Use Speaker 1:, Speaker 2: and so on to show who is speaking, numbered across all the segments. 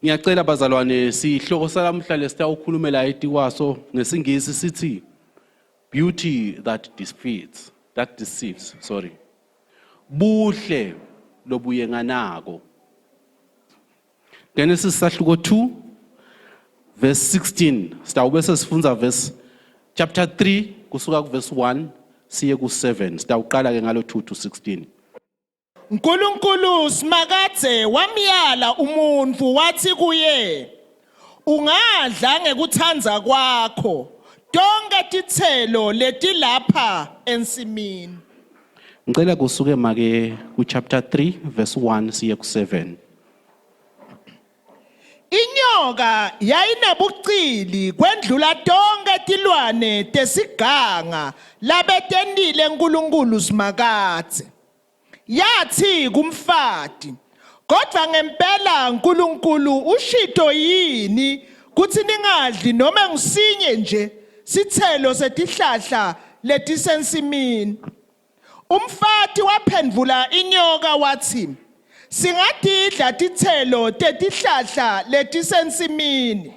Speaker 1: Ngiyacela bazalwane sihloko salamhla lesitawukhulumela etiwaso ngesingisi sithi beauty that deceives, sorry. Buhle lobuyenganako. Genesis sahluko 2 verse 16. Sitawube sesifunza verse chapter 3 kusuka ku verse 1 siye ku 7. Sitawuqala ke ngalo 2 to 16.
Speaker 2: Nkulunkulu simakadze wamyala umuntu wathi kuye ungadla ngekuthandza kwakho tonke tithelo letilapha ensimini.
Speaker 1: Ngicela kusuke make ku chapter 3 verse 1 siye ku 7.
Speaker 2: Inyoka yayinebucili kwendlula tonke tilwane tesiganga labetendile nkulunkulu simakadze. Yathi kumfati kodwa ngempela nkulunkulu ushito yini kuthi ningadli noma ngisinye nje sithelo setihlahla letisensimini. Umfati waphendvula inyoka wathi singadidla tithelo tetihlahla letisensimini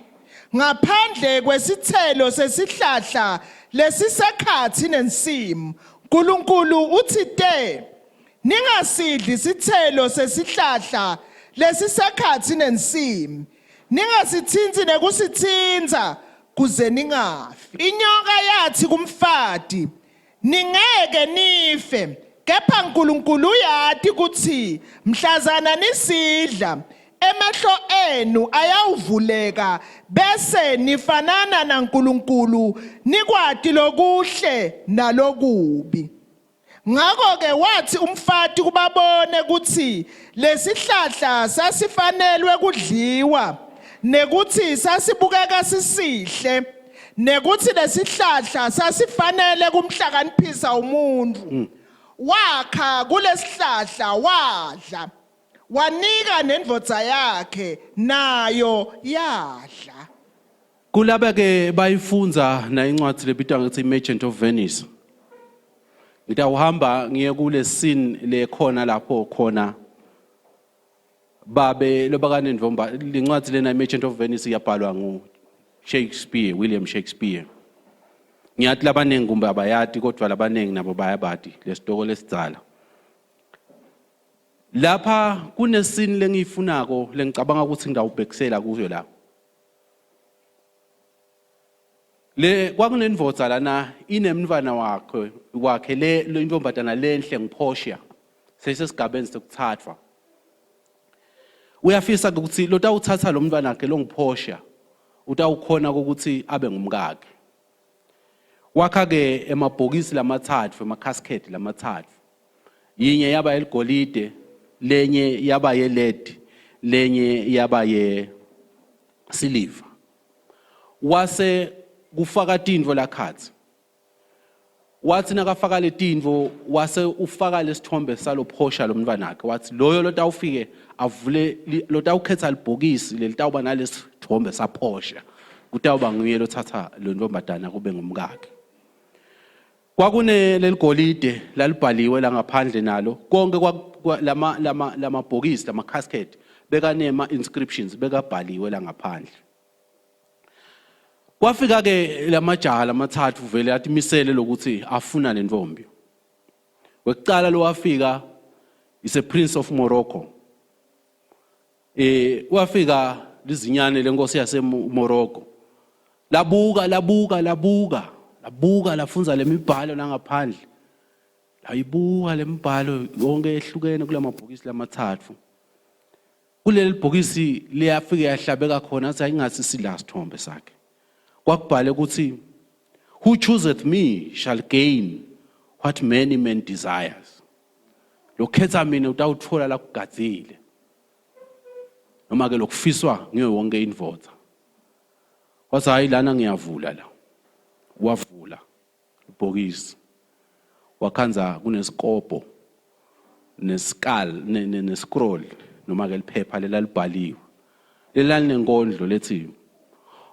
Speaker 2: ngaphandle kwesithelo sesihlahla lesisekhatsi nensimu nkulunkulu uthi ningasidli sithelo sesihlahla lesisekhatsi nensimu ningasitsinzi nekusitsinza kuze ningafi. Inyoka yathi kumfati ningeke nife kepha nkulunkulu uyati kutsi mhlazana nisidla emehlo enu ayawuvuleka bese nifanana na nkulunkulu nikwati lokuhle nalokubi. Ngakho ke wathi umfati kubabone kutsi lesihlahla sasifanelwe kudliwa nekuthi sasibukeka sisihle nekuthi lesihlahla sasifanele kumhlakaniphisa umuntu. Wakha kulesihlahla wadla wanika nendvodza yakhe nayo yadla.
Speaker 1: Kulaba ke bayifunza na incwadi lebitwa ngathi Merchant of Venice. Ngitawuhamba ngiye kule scene le khona lapho khona babe lobakane ndvomba lencwadi lena Merchant of Venice yabhalwa William Shakespeare. Ngiyathi labanengi kumbe abayati kodwa labanengi nabo bayabati lesitoko lesidzala. Lapha kune scene lengiyifunako lengicabanga ukuthi ngidawubhekisela kuyo la. Le kwakunendvodza lana inemntwana wakhe le intombazana lenhle ngiphosha sesesigabeni sokuthathwa. Uyafisa ukuthi lotawuthatha lo mntwana wakhe lo ngiphosha utawukhona ukuthi abe ngumkakhe. Wakha ke emabhokisi lamathathu emakhasket lamathathu. Yinye yaba eligolide, lenye yaba yeled, lenye yaba ye silver. Wase kufaka tindvo lakhatsi. Wathi nakafaka le tindvo wase ufaka lesithombe salophosha lo mntwana wakhe. Wathi loyo lotawufike avule lotawukhetha libhokisi lelitawuba nalesithombe saphosha. Kutawuba nguye lothatha lo ntombazana kube ngumkakhe. Kwakune leligolide lalibhaliwe la ngaphandle nalo konke lama bhokisi lama casket bekanema inscriptions bekabhaliwe la ngaphandle. Kwafika ke lamajaha lamathathu vele athi misele lokuthi afuna lentombi. Wekucala lo wafika is a prince of Morocco. Wafika lizinyane lenkosi yase Morocco. Labuka lafunza lemibhalo langaphandle. Layibuka lemibhalo yonke ehlukene kulamabhokisi lamathathu. Kuleli bhokisi liyafika yahlabeka khona athi ayingathi sila sithombe sakhe. Kwakubhale ukuthi who chooseth me shall gain what many men desires. Lokhetha mina utawuthola la kugadzile. Noma ke lokufiswa ngiyo wonke indvodza. Wathi hayi lana ngiyavula la. Wavula ibhokisi. Wakhanza kunesikopho neskal nescroll noma ke liphepha lelalibhaliwe. Lelanenkondlo lethi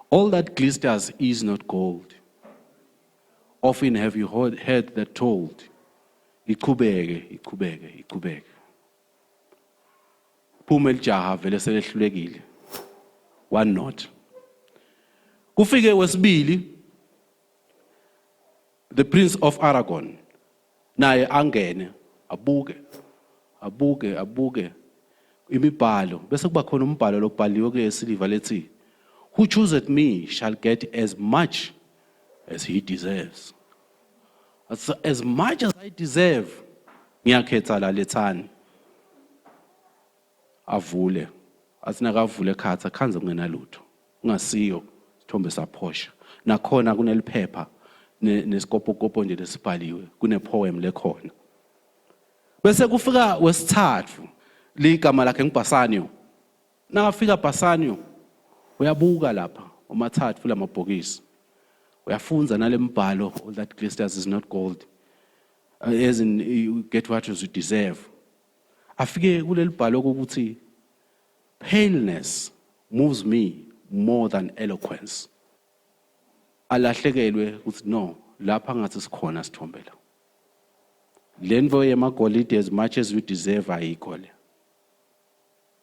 Speaker 1: all that glisters is not gold. Often have you heard that told. Iqhubeke. Phuma elijaha vele selehlulekile. one not. Kufike wesibili, the Prince of Aragon, naye angene, abuke, imibhalo, bese kuba khona umbhalo lokubhaliwe kule siliva lethi, who chooseth me shall get as much as he deserves. As much as I deserve, ngiyakhetha la lethani. Avule, asinakavule khatha khanze kungena lutho. Ungasiyo sithombe saphosha. Nakhona kuneliphepha nesikopokopo nje lesibhaliwe, kunepoem lekhona. Bese kufika wesithathu, ligama lakhe nguBasanio. Nakafika Basanio, uyabuka lapha umathathu kula mabhokisi. Uyafunza nalembhalo, all that glisters is not gold. As in you get what you deserve. Afike kuleli bhalo ukuthi paleness moves me more than eloquence. Alahlekelwe ukuthi no, lapha ngathi sikhona sithombela. Lenvo yemagolide as much as we deserve ayikho le.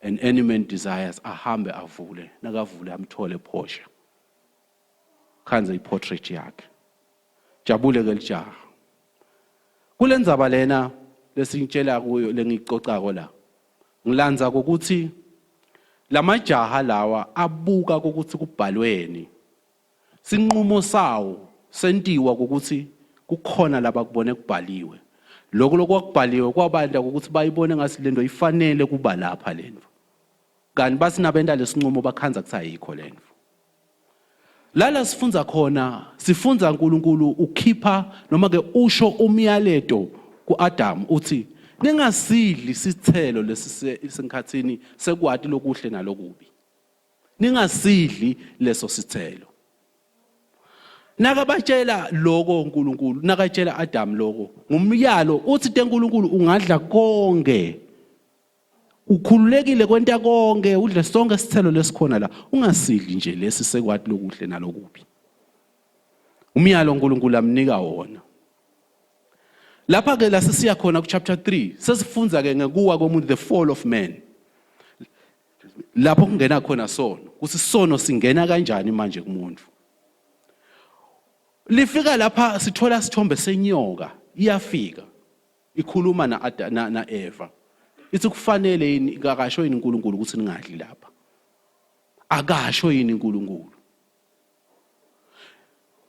Speaker 1: And any man desires ahambe avule, nakavule amthole phosha. Khanze iportrait yakhe. Jabule ke lijaha. Kulendzaba lena lesintshela kuyo lengicocako la. Ngilanza ukuthi lamajaha lawa abuka ukuthi kubhalweni. Sinqumo sawo sentiwa ukuthi kukhona laba kubone kubhaliwe. Lokho lokwakubhaliwe kwabanda ukuthi bayibone ngasi lento ifanele kuba lapha lento. Kanti bathi nabenda lesinqumo bakhanza kusayikho lento. Lala sifunza khona, sifunza uNkulunkulu ukhipha noma ke usho umyaleto kuAdam uthi ningasidli isithelo lesenkathini sekwati lokuhle nalokubi. Ningasidli leso sithelo. Nakabatshela lokho uNkulunkulu, nakatshela Adam lokho, ngumyalo uthi teNkulunkulu ungadla konke. Ukhululekile kwenta konke, udle sonke isithelo lesikhona la, ungasidli nje lesi sekwati lokuhle nalokubi. Umyalo uNkulunkulu amnika wona. Lapha ke la sisiya khona ku chapter 3, sesifunza ke ngekuwa komuntu, the fall of man. Lapho kungena khona sono, kuthi sono singena kanjani manje kumuntu. Lifika lapha sithola sithombe senyoka, iyafika. Ikhuluma na Eva. Ithi kufanele yini akasho yini uNkulunkulu ukuthi ningadli lapha. Akasho yini uNkulunkulu.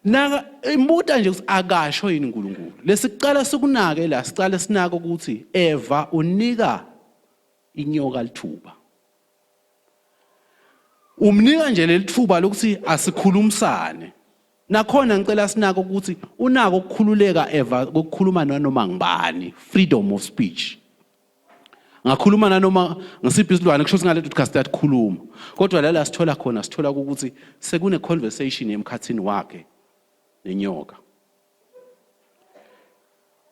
Speaker 1: Naka imbuta nje ukuthi akasho yini uNkulunkulu. Lesicala sikunake la, sicala sinaka ukuthi Eva unika inyoka lithuba. Umnika nje lelithuba lokuthi asikhulumisane. Nakhona ngicela sinako ukuthi unako ukukhululeka Eva ukukhuluma noma ngibani, freedom of speech. Ngakhuluma nanoma ngisiphi isilwane kusho singale ukuthi start khuluma. Kodwa la sithola khona sithola ukuthi sekune conversation emkhathini wakhe nenyoka.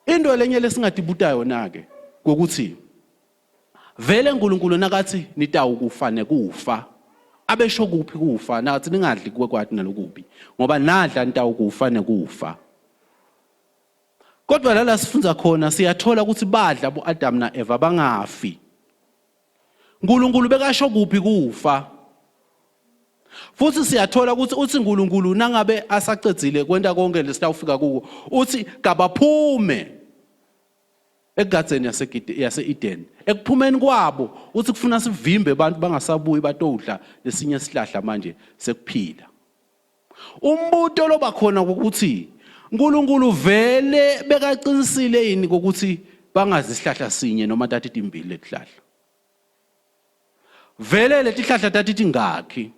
Speaker 1: Into lenye lesingadibuta yona ke ukuthi vele uNkulunkulu nakathi nitawukufa nekufa. Abesho kuphi kufa nathi ningadli kwekwati nalokubi ngoba nadla nitawukufa nekufa. Kodwa la sifunza khona siyathola ukuthi badla boAdam na Eva bangafi. uNkulunkulu bekasho kuphi kufa. Futhi siyathola ukuthi uthi uNkulunkulu nangabe asaqedzile kwenta konke lesitawufika kuko uthi kabaphume egadeni yase-Eden. Ekuphumeni kwabo uthi kufuna sivimbe abantu bangasabuyi batodla lesinye isihlahla manje sekuphila. Umbuto loba khona ukuthi uNkulunkulu vele bekaqinisile yini ukuthi bangazi isihlahla sinye noma tatiti imbili lesihlahla. Vele lesihlahla tatiti ngakhi.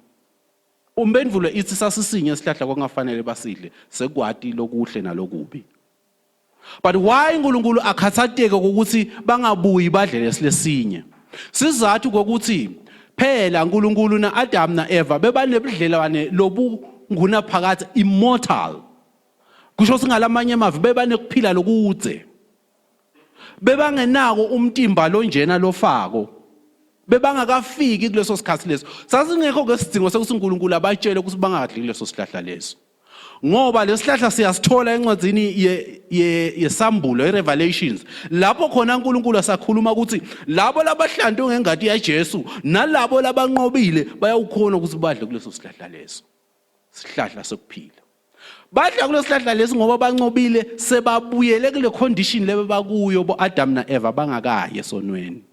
Speaker 1: Umbendvulo ithi sasisinye isihlahla kwangafanele basidle sekwati lokuhle nalokubi. But why uNkulunkulu akhathateke ukuthi bangabuyi badle lesinye? Sizathu ukuthi phela uNkulunkulu na Adam na Eva bebanebudlelwane lobunguna phakathi immortal. Kusho singalamanye amavi bebanekuphila lokudze. Bebangenako umtimba lonjena lofako. Bebangakafiki kuleso sikhathi leso. Sasingekho ke sidingo sokuthi uNkulunkulu abatshele ukuthi bangadli leso sihlahla leso. ngoba lesihlahla siyasithola encwadzini yesambulo eRevelations lapho khona uNkulunkulu asakhuluma ukuthi labo labahlantu ngengadi yaJesu nalabo labanqobile bayawukhona ukuthi badle kuleso sihlahla leso sihlahla sokuphila badla kulesihlahla lesi ngoba bancobile sebabuyele kule condition lebe bakuyo boAdam naEva bangakaye esonweni.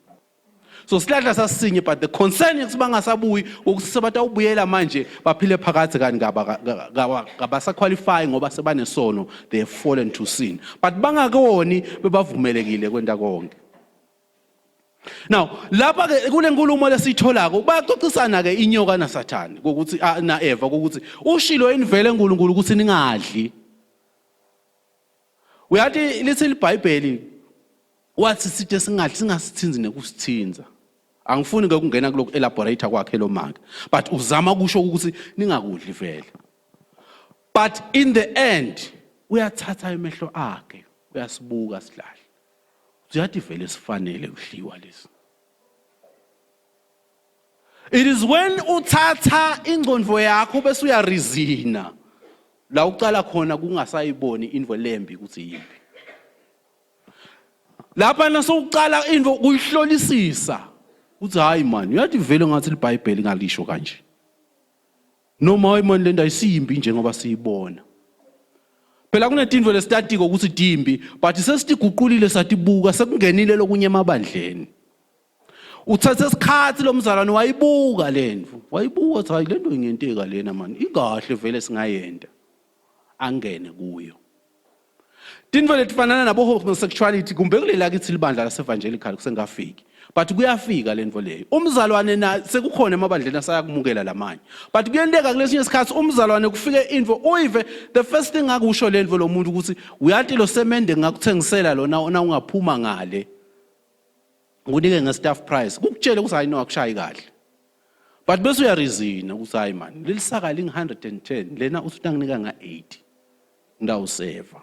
Speaker 1: So sihlahla sasinye but the concern is bangasabuyi ukuthi sebatawubuyela manje baphile phakathi kani ngaba qualify ngoba sebanesono, they have fallen to sin, but bangakoni bebavumelekile kwenta konke. Now lapha ke kule nkulumo lesitholako bayaxoxisana ke inyoka naSathane ukuthi naEva ukuthi ushilo invele uNkulunkulu ukuthi ningadli. Uyathi lithi iBhayibheli wathi sithi singadli singasithinzi nekusithinza. Angifuni ke ukungena kuloku elaborate kwakhe lo manga, but uzama kusho ukuthi ningakudli vele. But in the end uyathatha emehlo akhe uyasibuka sihlahla. Uyathi vele sifanele ukudliwa lesi. It is when uthatha ingqondo yakho bese uyarizina la uqala khona kungasayiboni indvo lembi ukuthi yimbi. Lapha nasouqala indvo kuyihlolisisa uthi hayi man uyathi vele ngathi iBhayibheli ngalisho kanje. Noma hayi man lento ayisimbi njengoba siyibona. Phela kunetindvo lestatiko ukuthi dimbi but sesitiguqulile satibuka sekungenile lokunye emabandleni. Uthatha isikhathi lomzalwane wayibuka lendvo. Wayibuka ukuthi hayi lento ingenteka lena man ikahle vele singayenda. Angene kuyo. Tindvo letifanana nabo homosexuality kumbe kulela kithi libandla lasevangelical kusengafiki. But kuyafika lendvo leyo. Umzalwane na sekukhona emabandleni asayakumukela lamanye. But kuyenteka kulesinye isikhathi umzalwane kufike indvo uyive the first thing akusho lendvo lo muntu ukuthi uyathi lo semende ngakuthengisela lona na ungaphuma ngale. Ngunike nge-staff price. Kukutshela ukuthi hayi no akushayi kahle. But bese uyarizina ukuthi hayi man lelisaka ling 110 lena uthi unginika nga80. Ndawuseva.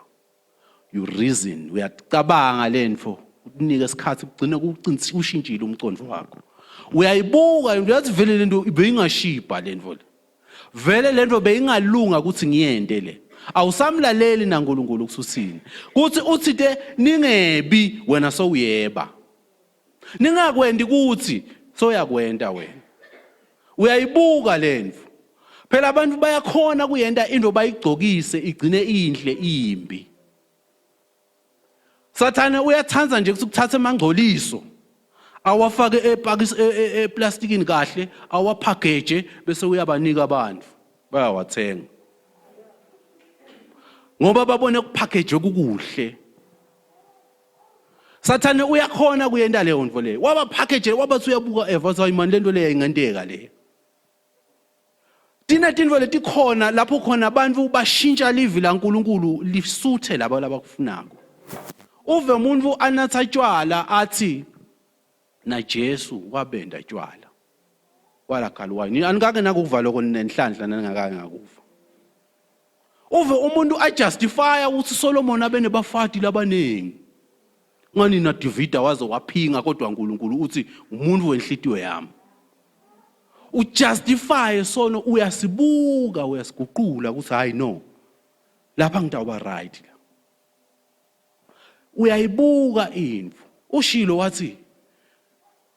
Speaker 1: You reason uyacabanga lendvo ukunike isikhathi ugcine kucinisa ushintshile umcondo wakho. Uyayibuka uyathi vele lento beyingashipa lendvo. Vele lento beyingalunga ukuthi ngiyende le. Awusamlaleli naNkulunkulu ukususini. Kuthi uthi te ningebi wena sowuyeba. Ningakwendi kuthi soyakwenda wena. Uyayibuka lendvo. Phela abantu bayakhona kuyenda into bayigcokise igcine inhle imbi. Sathane uyathanza nje ukuthi ukuthatha emangcoliso awafake eplastikini kahle awapackage bese uyabanika abantu bayawathenga ngoba babone ukupackage okukuhle. Sathane uyakhona kuyenda leyo ndvo leyo waba package wabathi uyabuka Eva sayi man lento leyo ingenteka leyo. Tina tindvo letikhona lapho khona abantu bashintsha livi laNkulunkulu lisuthe labo labakufunako. Uve umuntu anatha tshwala athi na Jesu wabenda tshwala wala khalwani anikake nakuvala konenhlanhla nangakake ngakufa. Uve umuntu ajustify ukuthi Solomon abene bafati labanengi ngani na David waze waphinga kodwa uNkulunkulu uthi umuntu wenhlitiyo yami. Ujustify sono uyasibuka uyasiguqula ukuthi hayi no lapha ngitawuba right. Uyayibuka indvu ushilo wathi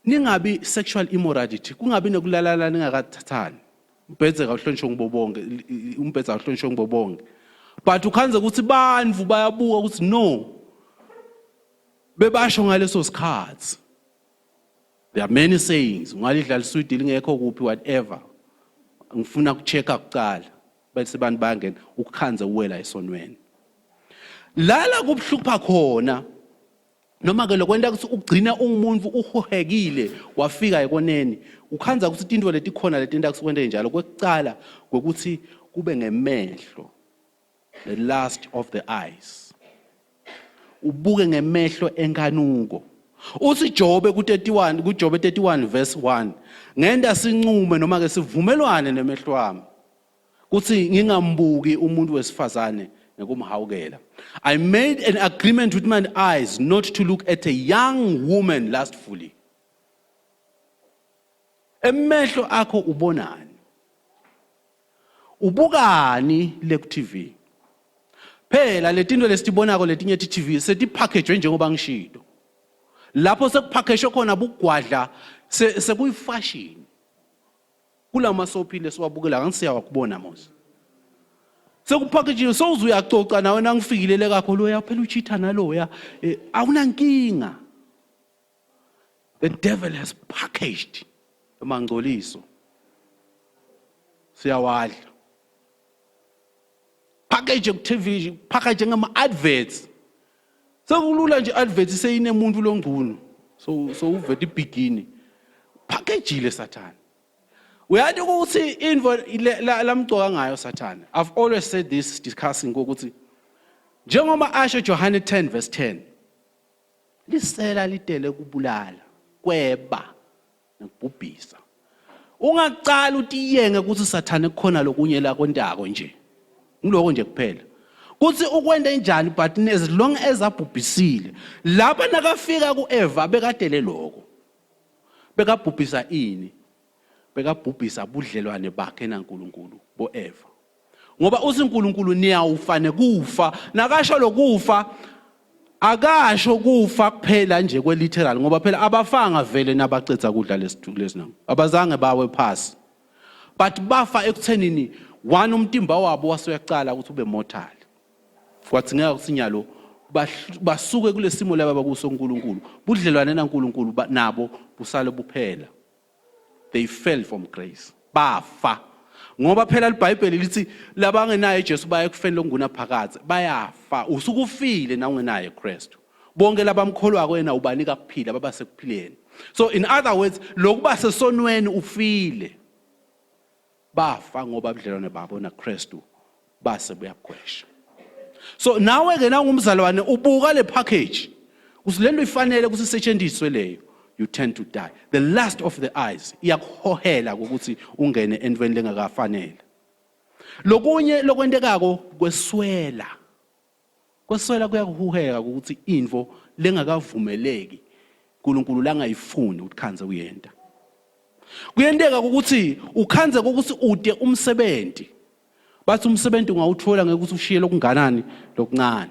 Speaker 1: ningabi sexual immorality kungabi nokulalala ningakathathani umbhedze kahlonishwe ngibobonke umbhedze kahlonishwe ngibobonke but ukhanze ukuthi bandvu bayabuka ukuthi no bebasho ngaleso sikhathi. There are many sayings ungalidlala iswidi lingekho kuphi whatever ngifuna ukuchecka kuqala bese abantu bangena ukukhanza uwela esonweni. Lala kubhlupha khona noma ke lokwenda ukuthi ugcina umuntu uhohekile wafika ekoneni ukhanza ukuthi tindwo letikhona letinda kusekwenda njalo kwekucala ngokuthi kube ngemehlo the lust of the eyes ubuke ngemehlo enkanuko. Uthi Jobe ku31 kuJobe 31 verse 1 ngenda sincume noma ke sivumelwane nemehlo wami kuthi ngingambuki umuntu wesifazane nekumhawukela. I made an agreement with my eyes not to look at a young woman lustfully. Emehlo akho ubonani? ubukani le TV phela letinto lesitibonako letinye TV setipackage njengoba ngishilo lapho sekupackage khona bugwadla sekuyifashion kulama soapie lesiwabukela ngisiya wakubona mos sekupackage so uzuyacoca nawe nangifikilele kakho loya phela uchitha naloya awunankinga. The devil has packaged amangcoliso siyawadla package TV package ngama adverts sekulula nje adverts seyine umuntu longcunu so uvete ibigini package le Satan uyathi ukuthi info lamgcoka ngayo Satan. I've always said this discussing ukuthi njengoba asho John 10:10 lisela lidele kubulala kweba nokubhubhisa ungaqala utiyenge ukuthi Satan kukhona lokunye la kontako nje ngiloko nje kuphela kuthi ukwenda njani but as long as abhubhisile lapha nakafika kuEva bekadele lokho bekabhubhisa ini bekabhubhisa budlelwane bakhe naNkulunkulu boEva ngoba usiNkulunkulu niyawufane kufa nakasho lokufa akasho kufa kuphela nje kweliteral ngoba phela abafanga vele nabacetha kudla lesina abazange bawe phasi but bafa ekuthenini one umtimba wabo wasuyaqala ukuthi ube mortal kwathi ngeke kusinyalo basuke kulesimo laba bakuso uNkulunkulu budlelwane naNkulunkulu nabo busale buphela. They fell from grace bafa ngoba phela iBhayibheli lithi labangenayo Jesu baya ekufeni lokunguna phakathi bayafa usukufile na ungenayo Kristu bonke labamkholwa kwena ubanika kuphila baba sekuphileni. So in other words lokuba sesonweni ufile bafa ngoba budlelwane babo naKristu base buyagwesha. So nawe ke nangumzalwane ubuka le package usilento ifanele kusisetshenziswe leyo you tend to die. The lust of the eyes iyakuhohela ukuthi ungene entweni lengakafanele. Lokunye lokwentekako kweswela kuyakuhuheka ukuthi info lengakavumeleki uNkulunkulu langayifuni ukuthi khanze uyenta. Kuyenteka ukuthi ukhanze ukuthi ude umsebenzi bathi umsebenzi ungawuthola ngeke ukuthi ushiye lokunganani lokuncane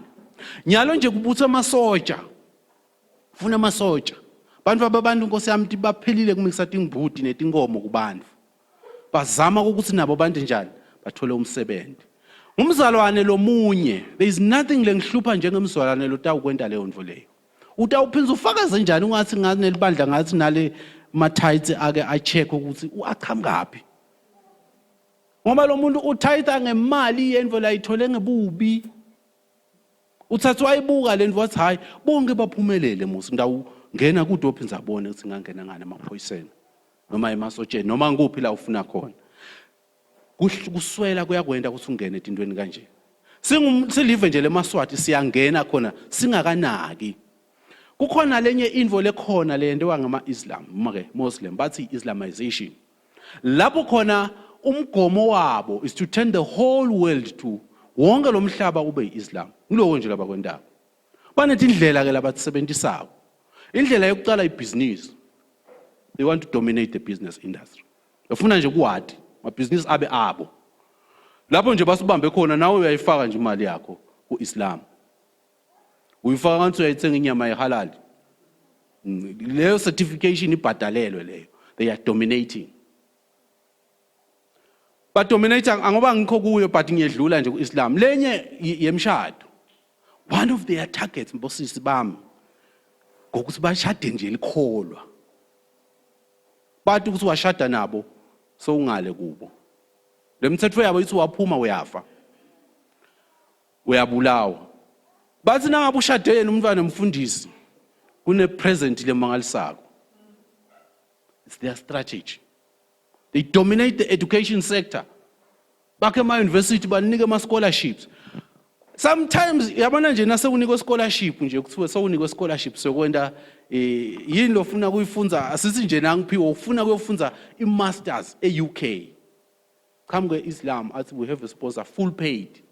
Speaker 1: nyalo nje kubutha amasoja ufuna amasoja abantu Nkosi yami baphelile kumikisa tingibhudi netinkomo kubantu bazama ukuthi nabo bantu njani bathole umsebenzi umzalwane lomunye there is nothing lengihlupha njengemzalwane lotawukwenda leyo ndvo leyo utawuphinza ufakaze njani ungathi ngathi nelibandla ngathi nale matithe ake acheck ukuthi uaqhamkapi ngoba lo muntu utitha ngemali yendvo la ithole ngebubi uthatha wayibuka le ndvo wathi hayi bonke baphumelele musi ngena kudophi ndzabone ukuthi ngangena ngane amaphoyiseni noma emasotsheni noma nguphi la ufuna khona kuswela kuyakwenda ukuthi ungene etintweni kanje silive nje lemaswati siyangena khona singakanaki kukhona lenye info lekhona lento wangama Islam make Muslim bathi Islamization lapho khona umgomo wabo is to turn the whole world to wonke lomhlaba ube Islam ngiloko nje laba kwendaba banetindlela ke labatsebenzisako indlela yokuqala ibusiness they want to dominate the business industry bafuna nje kuwadi mabusiness abe abo lapho nje basubambe khona nawe uyayifaka nje imali yakho kuIslam uyifaka kanti uyayithenga inyama yehalal leyo certification ibhadalelwe leyo they are dominating but dominator angoba ngikho kuyo but ngiyedlula nje kuIslam lenye yemshado one of their targets mbosisi bami ngokuthi bashade nje likholwa bathi ukuthi washada nabo so ungale kubo lemthetho yabo ithi waphuma uyafa uyabulawa bathi nangabe ushade nomntwana nomfundisi kune present lemangalisako it's their strategy. They dominate the education sector bakhe ema university banike ama scholarships sometimes yabona nje nase unikwe scholarship nje kuthiwe sewunikwe scholarship sokwenda yini lofuna kuyifunza asithi nje nangiphiwe ufuna kuyofunza iMasters eUK come kweIslam athi we have a sponsor full paid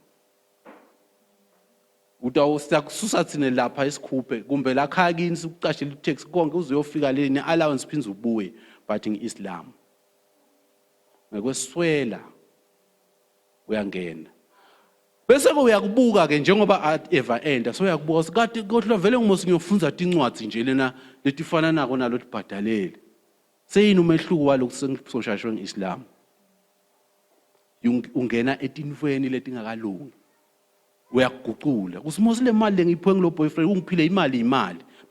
Speaker 1: utawususa thina lapha isikhuphe kumbe la khaya kini sikucashela itax konke uzuyofika leni allowance phinza ubuye but ngeIslam ngekweswela uyangena bese ke uyakubuka ke njengoba eva enda so uyakubuka kade kodwa vele ngimosi ngiyofunda incwadi nje lena letifana nako nalo libhadalele seyini umehluko walokhu sengisoshashwe ngeIslam ungena etinfweni letingakalungi uyakugucula kusimosi le mali lengiphiwe ngilo boyfriend ungiphile imali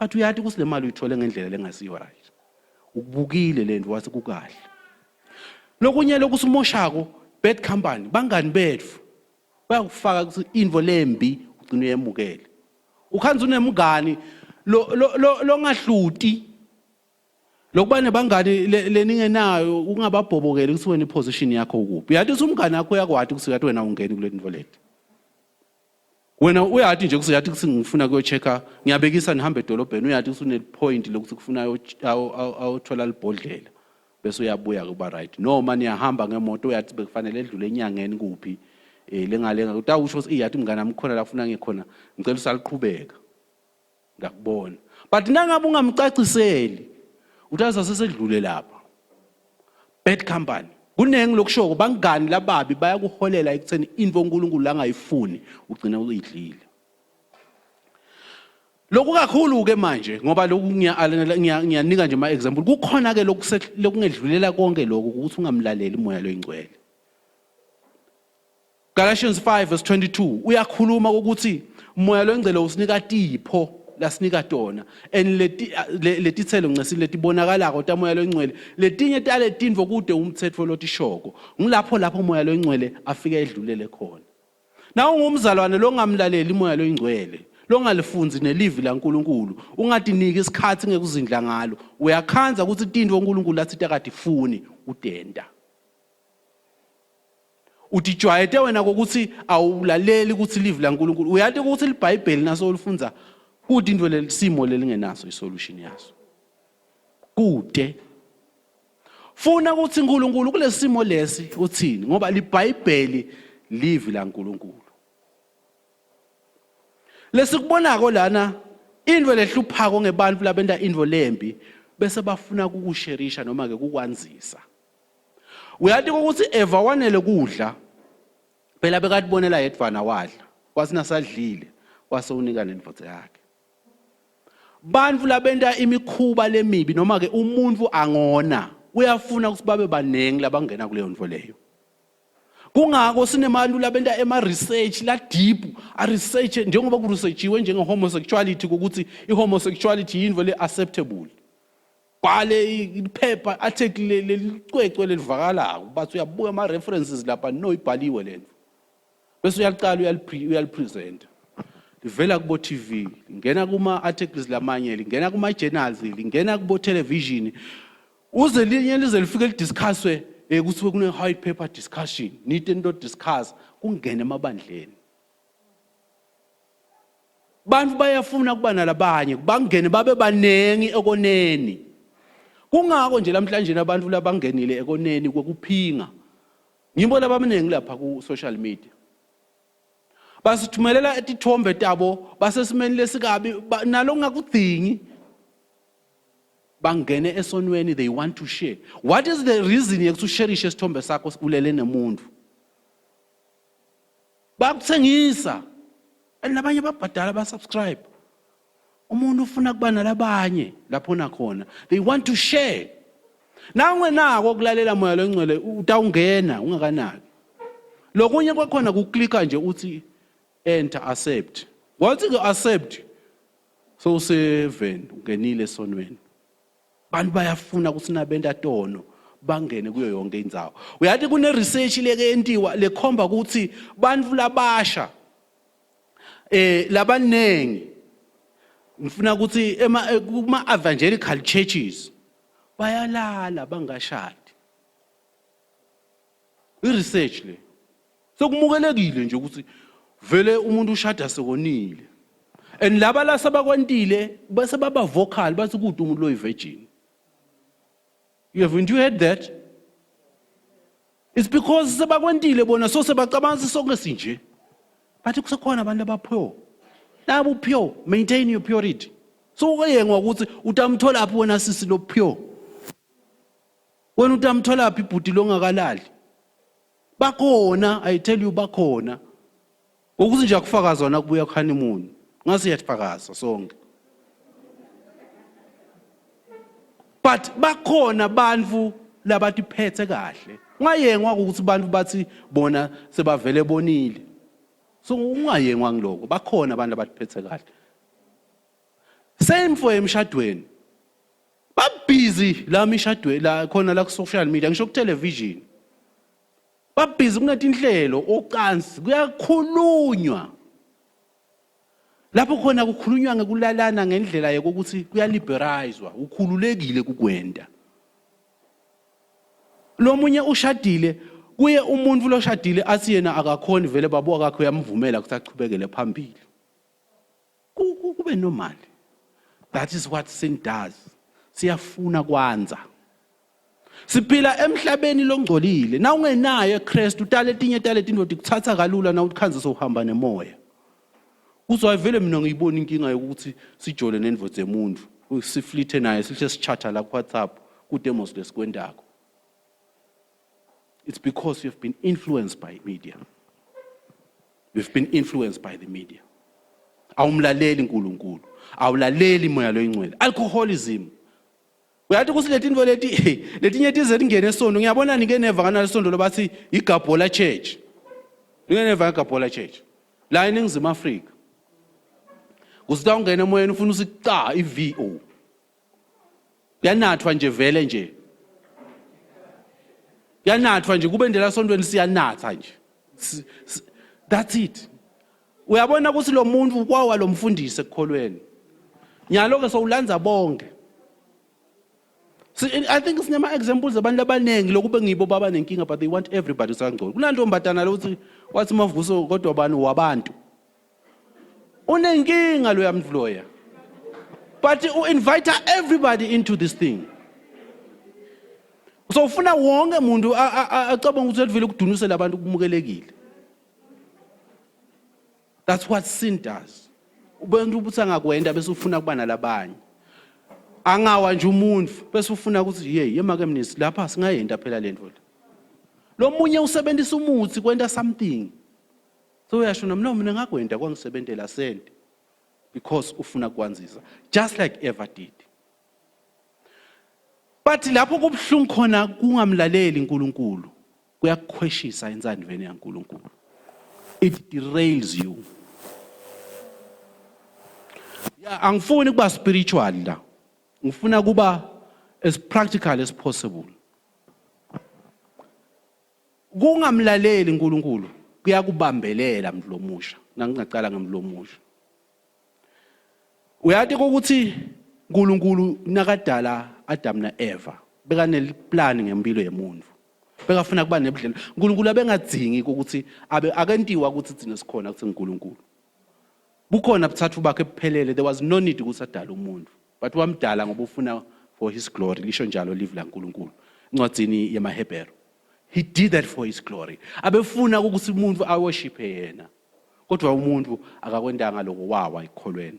Speaker 1: but uyathi kusile mali uyithole ngendlela lengasiyo right ukubukile lento wase kukahle lokunye lokusimoshako bad company bangani bethu bayakufaka ukuthi info lembi ugcina uyemukele ukhanza unemngani lo ngahluti lokuba nebangani leningenayo ungababhobokela ukuthi wena iposition yakho ukuphi yathi umngani wakho uyakwadi ukuthi yathi wena ungeni kule info leti wena uyathi nje ukuthi yathi ngifuna kuyochecka ngiyabekisa nihambe edolobheni uyathi usune point lokuthi kufuna awuthola libhodlela bese uyabuya kuba right noma niyahamba ngemoto uyathi bekufanele edlule enyangeni kuphi lengalenga utawusho ukuthi yathi mngana mkhona la ufuna ngikhona ngicela usaliqhubeka ngakubona but nangabe ungamcaciseli utaza sesedlule lapha bad company kunengi lokushoko bangani lababi bayakuholela ekutheni info uNkulunkulu la ngayifuni ugcina uyidlile lokhu kakhulu ke manje ngoba lokhu ngiyanika nje ama example kukhona ke lokungedlulela konke lokhu ukuthi ungamlaleli umoya loyingcwele Galatians 5:22 uyakhuluma ukuthi umoya loyingcwele usinika tipho lasinika tona and letithelo ngcesile letibonakalako tamoya loyingcwele letinye tale tinvo kude umthetho lotishoko ngilapho umoya loyingcwele afika edlulele khona na ungumzalwane lo ngamlaleli umoya loyingcwele lo ngalifunzi nelivi laNkulunkulu ungadiniki isikhathi ngekuzindla ngalo uyakhanza ukuthi tinvo uNkulunkulu lathi akade ifuni udenda utijwayete wena ukuthi awulaleli ukuthi livi laNkulunkulu uyathi ukuthi iBhayibheli naso ulifunza kude into lesimo lelingenaso isolution yaso kude funa ukuthi uNkulunkulu kulesimo lesi uthini ngoba liBhayibheli livi laNkulunkulu lesikubonako lana indwe lehluphako ngebantu labenda indvo lembi bese bafuna ukukusherisha noma ke kukwanzisa uyathi ukuthi eva wanele kudla phela bekade bonela yedvana wadla wasina sadlile wasewunika nemfutho yakhe bantu labenda imikhuba lemibi noma ke umuntu angona uyafuna ukuthi babe banengi labangena kuleyo ndvo leyo kungako sinemantu labenda ema research la deep a research njengoba ku researchiwe njenge homosexuality ukuthi ihomosexuality yindvo le acceptable bhale ipaper article lelicwecwe lelivakalako bathi uyabuka ama references lapha no ibhaliwe lento bese uyaqala uyalipresent livela kubo TV ngena kuma articles lamanye lingena kuma journals lingena kubo television uze linye lize lifike lidiscusswe ukuthi kune white paper discussion need into discuss kungena emabandleni bantu bayafuna kuba nalabanye bangene babe banengi ekoneni kungako nje namhlanje abantu labangenile ekoneni kokuphinga ngibona abanengi lapha ku social media basithumelela etithombe tabo basesimeni lesikabi nalo ngakudingi bangene esonweni they want to share what is the reason yokuthi share isithombe sakho ulele nemuntu bakuthengisa nabanye babhadala basubscribe umuntu ufuna kuba nalabanye lapho nakhona they want to share nawe nako ukulalela moya lengcwele utawungena ungakanaki lokunye kwakhona kuklika nje uthi enter accept wathi ke accept so 7 ungenile sonweni bantu bayafuna ukuthi nabenda tono bangene kuyo yonke indzawo uyathi kune research leke entiwa lekhomba ukuthi bantu labasha labanengi ngifuna ukuthi kuma evangelical churches bayalala bangashadi iresearch le sokumukelekile nje ukuthi vele umuntu ushada sekonile and laba la sabakwentile base baba vocal bathi kude umuntu lo virgin you heard that it's because sebakwentile bona so sebacabanga sonke sinje bathi kusekhona abantu abapho labo pure maintain your purity so ukuyengwa ukuthi utamthola aphi wena sisi lo pure wena utamthola aphi ibhuti longakalali bakhona, I tell you bakhona. Ukuthi nje akufakaza wona kubuya honeymoon. Ngase yafakaza sonke. But bakhona bantu labatiphethe kahle. Ungayengwa ukuthi bantu bathi bona sebavele bonile. So ungayengwa ngiloko. Bakhona abantu abatiphethe kahle. Same for emshadweni. Babusy la emshadweni la khona la ku social media ngisho ku television. Babusy kunetinhlelo ocansi kuyakhulunywa. Lapho khona kukhulunywa ngekulalana ngendlela yokuthi kuyaliberalizwa, ukhululekile kukwenda. Lo munye ushadile, kuye umuntu lo shadile athi yena akakhoni vele babo akakho yamvumela ukuthi achubekele phambili. Kube normal. That is what sin does. Siyafuna kwanza. Siphila emhlabeni longcolile. Na ungenayo eKristu utale etinye indodi kuthatha kalula na ukhanze sohamba nemoya. Uzwavele mina ngiyibona inkinga yokuthi sijole nendvo zemuntu. Siflithe naye sihle sichatta la ku WhatsApp ku demos lesikwendako. It's because you've been influenced by media. We've been influenced by the media. Awumlaleli uNkulunkulu. Awulaleli moya lo ingcwele. Alcoholism. Uyathi kusiletindvo letinye tize tingene esonto ngiyabona nike neva kana lesonto lobathi igabhola church. Nike neva igabhola church. La eNingizimu Afrika. Usita ungena emoyeni ufuna usica iVO. Yanathwa nje vele nje. Yanathwa nje kube ndela sontweni siyanatha nje. That's it. Uyabona ukuthi lo muntu kwawa lo mfundisi ekukholweni. Nyalo ke sowulanza bonke. I think sinema examples abantu abanengi lokube ngibo baba nenkinga but they want everybody to sangcola. Kunantombatana lo uthi wathi mavuso kodwa abantu wabantu. Unenkinga lo yamdloya. But you invite everybody into this thing. So ufuna wonke umuntu acabanga ukuthi vele kudunusela abantu kumukelekile. That's what sin does. Ubantu ubuthi angakwenda bese ufuna kuba nalabanye. Angawa nje umuntu bese ufuna ukuthi yemake mnisi lapha singayenda phela lento. Lo munye usebenzisa umuthi kwenta something. So uyasho mina ngakwenda kwangisebentela sente because ufuna kwanzisa just like Eva did. But lapho kubhlungu khona kungamlaleli uNkulunkulu kuyakukhweshisa insandvweni yaNkulunkulu. It derails you. Angifuni kuba spiritual la. Ngifuna kuba as practical as possible. Kungamlaleli uNkulunkulu kuyakubambelela mntu lomusha. Nangingaqala ngemntu lomusha. Uyathi ukuthi uNkulunkulu nakadala Adam na Eva bekaneliplan ngempilo yemuntu. Bekafuna kuba nebudlelwano. uNkulunkulu abengadzingi ukuthi akentiwa ukuthi thina sikhona kuthi uNkulunkulu. Bukhona buthathu bakhe kuphelele, there was no need ukuthi adala umuntu. But wamdala ngoba ufuna for his glory, lisho njalo live la uNkulunkulu. Incwadzini yamaHebheru. He did that for his glory. Abefuna ukuthi umuntu aworship yena. Kodwa umuntu akakwendanga lokho wawa ekholweni.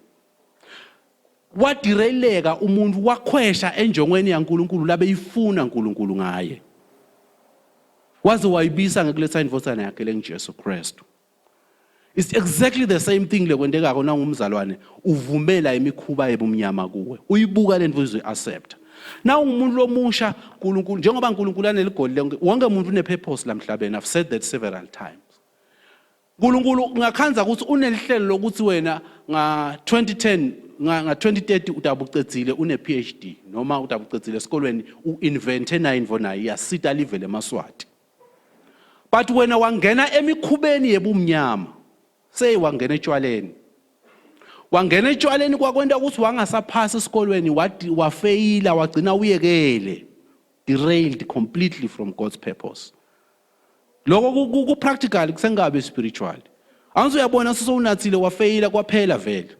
Speaker 1: Wadireleka umuntu wakhwesha enjongweni yaNkulunkulu labeyifuna uNkulunkulu ngaye. Waze wayibisa ngekuletha indvodana yakhe lenguJesu Kristu. It's exactly the same thing lekwendekako na ngumzalwane uvumela imikhuba yebumnyama kuwe. Uyibuka lento uzoyiaccept. Na umuntu lomusha uNkulunkulu njengoba uNkulunkulu aneligoli lonke wonke umuntu unepurpose la emhlabeni. I've said that several times. uNkulunkulu ngakhanza ukuthi unelihlelo lokuthi wena nga 2010 nga 2030 utabucedzile une PhD noma utabucedzile esikolweni uinvente na info nayo yasita livele eMaswati. But wena wangena emikhubeni yebumnyama say wangena etshwaleni. Wangena etshwaleni kwakwenda ukuthi wangasaphasa esikolweni wafeyila wagcina uyekele. Derailed completely from God's purpose. Lokho ku practical kusengabe spiritual. Anzo uyabona sesowunathile wafeyila kwaphela vele.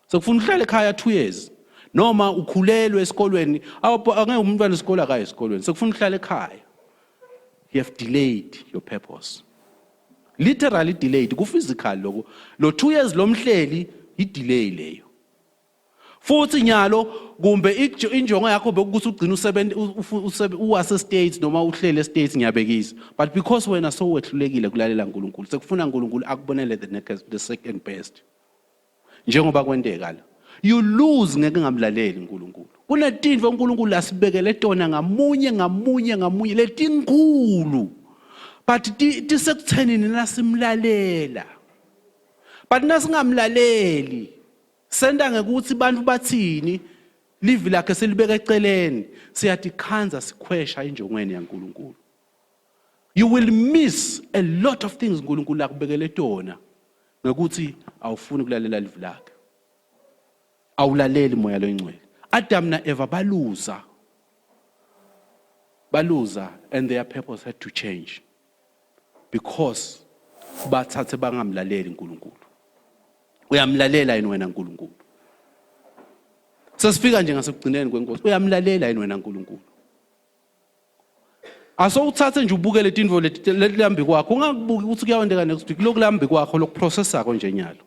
Speaker 1: Sekufuna uhlale ekhaya 2 years. Noma ukhulelwe esikolweni, angeke umntwana esikole akaye esikolweni. Sekufuna uhlale ekhaya. You have delayed your purpose. Literally delayed. Ku physical lokho. Lo 2 years lomhleli i delay leyo. futhi nyalo kumbe injongo yakho bekuthi ugcina uwase states noma uhlele states ngiyabekisa, but because wena so wehlulekile kulalela uNkulunkulu sekufuna uNkulunkulu akubonele the second best njengoba kwenteka la. You lose ngeke ngamlaleli uNkulunkulu. Kunetinto uNkulunkulu asibekele tona ngamunye letinkulu, but tisekuthenini nasimlalela. But nasingamlaleli senda ngekuthi bantu bathini live lakhe selibeka eceleni siyatikhanza sikhwesha injongweni yaNkulunkulu. You will miss a lot of things uNkulunkulu akubekele tona ngekuthi awufuni kulalela live lakhe, awulaleli moya loyingcwele. Adam na Eva baluza and their purpose had to change because bathathe bangamlaleli uNkulunkulu. Uyamlalela yini wena uNkulunkulu? Sesifika nje ngasekugcineni kwenkosi, uyamlalela yini wena uNkulunkulu? Asowuthathe nje ubukele izinto letilambi kwakho, ungakubuki ukuthi kuyawendeka next week, lokulambi kwakho lokuprocessa konke nje nyalo.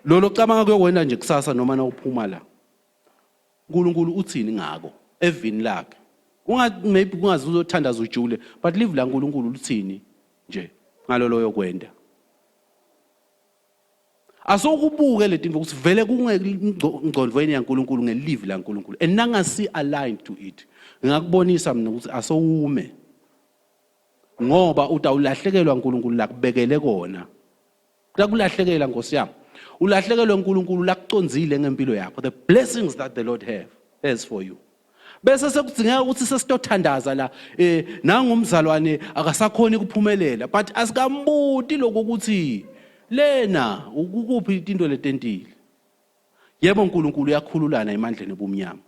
Speaker 1: Lo locabanga kuyokwenda nje kusasa noma na uphuma la. uNkulunkulu uthini ngako evini lakhe? Maybe kungazi uzothandaza ujule, but live la uNkulunkulu uthini nje ngalo loyo kwenda. Asokubuke le tinto ukuthi vele kungengcondweni yaNkulunkulu ngelive la uNkulunkulu and nangasi aligned to it. Ngakubonisa mina ukuthi asowume ngoba utawulahlekelwa uNkulunkulu la kubekele kona. Kulakulahlekelwa Nkosi yami. Ulahlekelwe uNkulunkulu la kuconzile ngempilo yakho. The blessings that the Lord has for you. Bese sekudingeka ukuthi sesitothandaza la nangumzalwane akasakhoni ukuphumelela, but asikambuti lokho ukuthi lena ukuphi into letentile. Yebo uNkulunkulu uyakhululana emandleni obumnyama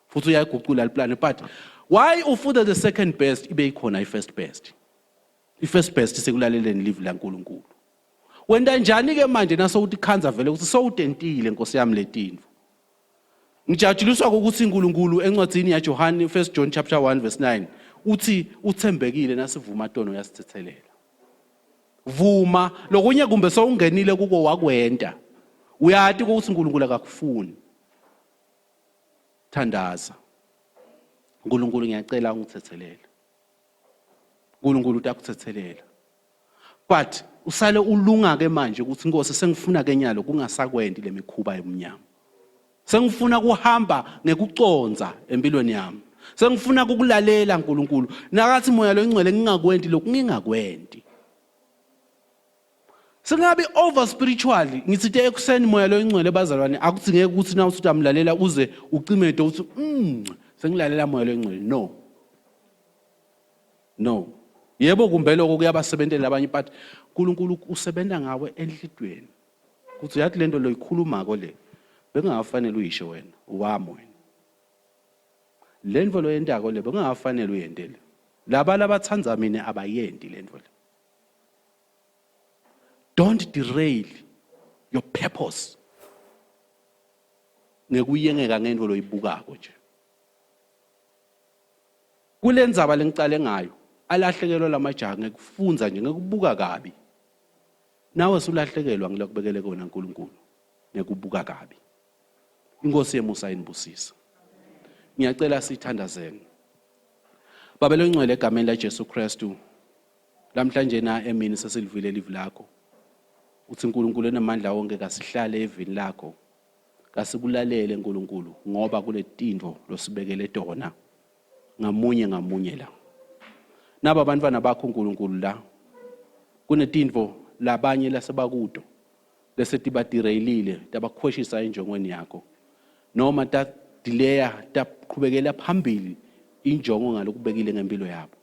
Speaker 1: futhi uyaguqula iplan, but why ufuna the second best ibe ikhona i-first best? I-first best sekulaleleni live la uNkulunkulu. Wenda njani ke manje naso uthi khanza vele ukuthi sowutentile Nkosi yami letinto. Ngijatshuliswa ukuthi uNkulunkulu encwadini yaJohane 1 John chapter 1 verse 9 uthi uthembekile nasivuma tono yasithethelela. Vuma lokunye kumbe sowungenile kuko wakwenda. Uyathi ukuthi uNkulunkulu akakufuni. Thandaza. uNkulunkulu ngiyacela ungithethelele. uNkulunkulu utakuthethelela. But usale ulunga ke manje ukuthi Nkosi sengifuna ke nyalo kungasakwendi lemikhuba emnyama. Sengifuna kuhamba ngekuconza empilweni yami. Sengifuna ukulalela uNkulunkulu. Nakathi moya loyingcwele ngingakwendi lokhu ngingakwendi. Sengabe over spiritually ngithi ekuseni moya loyingcwele bazalwane akudingeki ukuthi na uthi amlalela uze ucimede uthi sengilalela moya loyingcwele. No. Yebo kumbe lokho kuyabasebentela abanye, but uNkulunkulu usebenza ngawe enhlitweni. Kuthi yathi lento loyikhuluma ko le bengafanele uyisho wena, uwami wena. Lento lo yendako le bengafanele uyendele. Laba labathanza mina abayendi lento le. Don't derail your purpose. Ngekuyengeka ngento loyibukako nje. Kulendzaba lengicale ngayo, alahlekelwa lamajaha ngekufunza nje ngekubuka kabi. Nawe sulahlekelwa ngilokubekele kona uNkulunkulu ngekubuka kabi. Inkosi yemusa inibusisa. Ngiyacela sithandazeni. Baba longcwele egameni laJesu Kristu. Lamhlanje na emini sesilivile live lakho. Uthi uNkulunkulu enamandla wonke kasihlale evini lakho. Kasikulalele uNkulunkulu ngoba kuletinto losibekele tona. Ngamunye la. Naba abantwana bakho uNkulunkulu la. Kunetinto labanye lasebakudo. Bese tibadireyilile, tabakhweshisa injongweni yakho. Noma ta delaya taqhubekela phambili injongo ngalokubekile ngempilo yabo.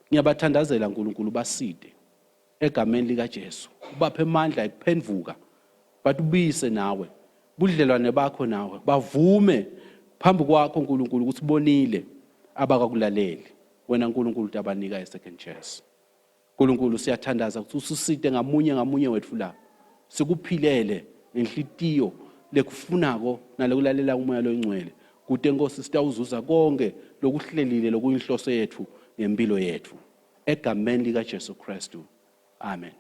Speaker 1: Ngiyabathandazela uNkulunkulu baside egameni lika Jesu. Ubaphe amandla ekuphenduka, batubise nawe. Budlelwane bakho nawe bavume phambi kwakho uNkulunkulu ukuthi bonile abakakulaleli. Wena uNkulunkulu tabanika a second chance. uNkulunkulu siyathandaza ukuthi ususide ngamunye wethu la. Sikuphilele enhlitiyo lekufunako nalokulalela umoya loyingcwele. Kude Nkosi sitawuzuza konke lokuhlelile lokuyinhloso yethu ngempilo yethu. Egameni lika Jesu Kristu. Amen.